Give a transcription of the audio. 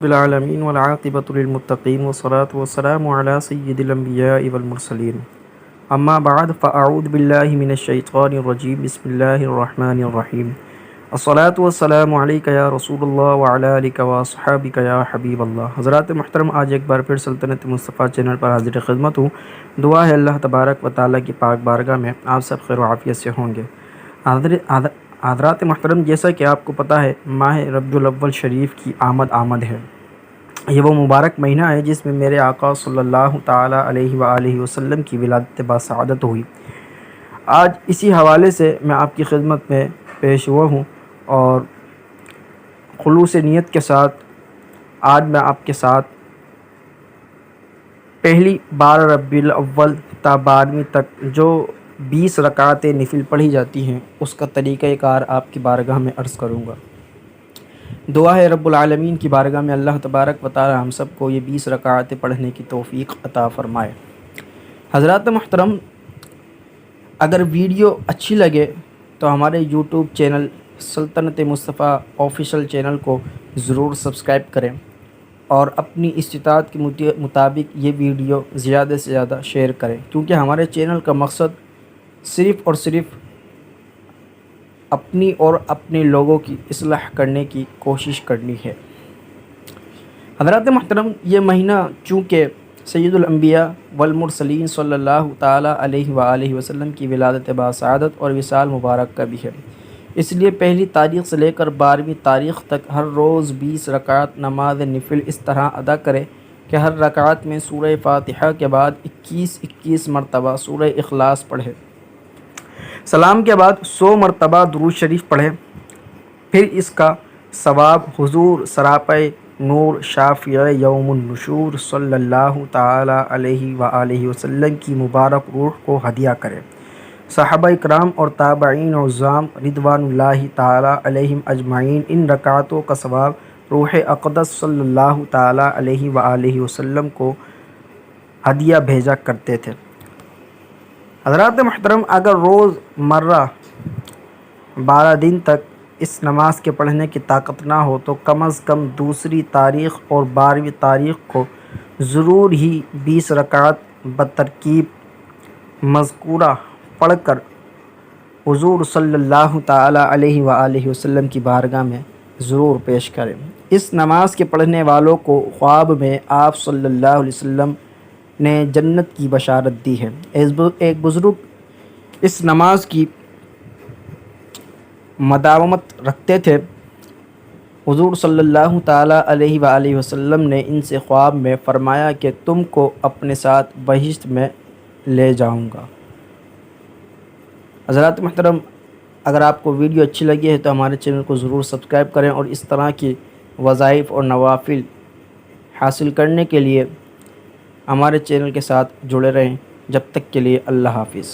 بالعالمین والعاقبۃ للمتقین والصلاة والسلام علی سید الانبیاء والمرسلین اما بعد فاعوذ باللہ من الشیطان الرجیم بسم اللہ الرحمن الرحیم الصلاة والسلام علیک یا رسول اللہ وعلی آلک واصحابک یا حبیب اللہ۔ حضرات محترم، آج ایک بار پھر سلطنت مصطفیٰ چینل پر حاضر خدمت ہوں۔ دعا ہے اللہ تبارک و تعالیٰ کی پاک بارگاہ میں آپ سب خیر و عافیت سے ہوں گے۔ حضرات محترم، جیسا کہ آپ کو پتہ ہے، ماہ ربیع الاول شریف کی آمد ہے۔ یہ وہ مبارک مہینہ ہے جس میں میرے آقا صلی اللہ تعالیٰ علیہ وآلہ وسلم کی ولادت باسعادت ہوئی۔ آج اسی حوالے سے میں آپ کی خدمت میں پیش ہوا ہوں اور خلوص نیت کے ساتھ آج میں آپ کے ساتھ پہلی 12 ربیع الاول تا 12ویں تک جو 20 رکعتیں نفل پڑھی جاتی ہیں اس کا طریقہ کار آپ کی بارگاہ میں عرض کروں گا۔ دعا ہے رب العالمین کی بارگاہ میں اللہ تبارک و تعالی ہم سب کو یہ 20 رکعتیں پڑھنے کی توفیق عطا فرمائے۔ حضرات محترم، اگر ویڈیو اچھی لگے تو ہمارے یوٹیوب چینل سلطنت مصطفیٰ آفیشیل چینل کو ضرور سبسکرائب کریں اور اپنی استطاعت کے مطابق یہ ویڈیو زیادہ سے زیادہ شیئر کریں، کیونکہ ہمارے چینل کا مقصد صرف اور صرف اپنی اور اپنے لوگوں کی اصلاح کرنے کی کوشش کرنی ہے۔ حضرات محترم، یہ مہینہ چونکہ سید الانبیاء والمرسلین صلی اللہ تعالیٰ علیہ وآلہ وسلم کی ولادت باسعادت اور وصال مبارک کا بھی ہے، اس لیے پہلی تاریخ سے لے کر 12ویں تاریخ تک ہر روز 20 رکعت نماز نفل اس طرح ادا کرے کہ ہر رکعت میں سورہ فاتحہ کے بعد 21 مرتبہ سورہ اخلاص پڑھے، سلام کے بعد 100 مرتبہ درود شریف پڑھے، پھر اس کا ثواب حضور سراپے نور شافع یوم النشور صلی اللہ تعالیٰ علیہ وآلہ وسلم کی مبارک روح کو ہدیہ کرے۔ صحابہ اکرام اور تابعین و عظام رضوان اللہ تعالیٰ علیہم اجمعین ان رکعتوں کا ثواب روح اقدس صلی اللہ تعالیٰ علیہ وآلہ وسلم کو ہدیہ بھیجا کرتے تھے۔ حضرات محترم، اگر روز مرہ 12 دن تک اس نماز کے پڑھنے کی طاقت نہ ہو تو کم از کم دوسری تاریخ اور 12ویں تاریخ کو ضرور ہی 20 رکعت بترتیب مذکورہ پڑھ کر حضور صلی اللہ تعالیٰ علیہ وآلہ وسلم کی بارگاہ میں ضرور پیش کریں۔ اس نماز کے پڑھنے والوں کو خواب میں آپ صلی اللہ علیہ وسلم نے جنت کی بشارت دی ہے۔ ایک بزرگ اس نماز کی مداومت رکھتے تھے۔ حضور صلی اللہ تعالیٰ علیہ وآلہ وسلم نے ان سے خواب میں فرمایا کہ تم کو اپنے ساتھ بہشت میں لے جاؤں گا۔ حضرات محترم، اگر آپ کو ویڈیو اچھی لگی ہے تو ہمارے چینل کو ضرور سبسکرائب کریں اور اس طرح کی وظائف اور نوافل حاصل کرنے کے لیے ہمارے چینل کے ساتھ جڑے رہیں۔ جب تک کے لیے اللہ حافظ۔